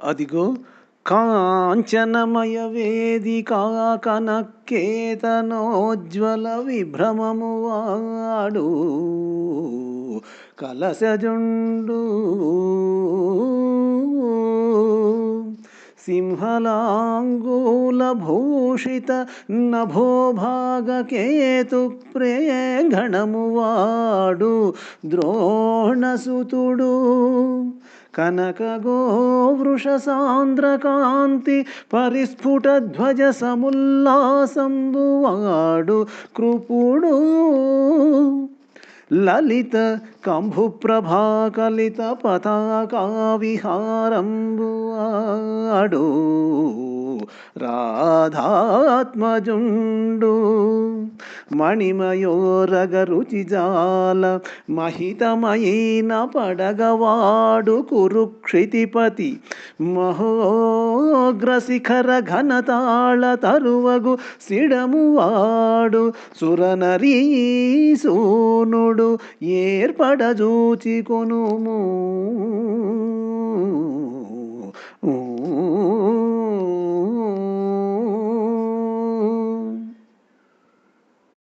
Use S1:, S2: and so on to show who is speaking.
S1: అదిగో కాంచనమయ వేదికా కనకేతనోజ్వల విభ్రమము వాడు కలశజుండు సింహలాంగూల భూషిత నభోభాగకేతు ప్రేంగణము వాడు ద్రోణసుతుడు కనక గోవృష సాంద్రకాంతి పరిస్ఫుట ధ్వజ సముల్లాసంబువాడు కృపుడు లలిత కంభు ప్రభాకలిత పతాకా విహారంబువాడు రాధాత్మజుండు మణిమయోరగ రుచిజాల మహితమైన పడగవాడు కురుక్షితిపతి మహోగ్రశిఖర ఘనతాళ తరువగు సిడమువాడు సురనరీసూనుడు ఏర్పడజూచి కొనుము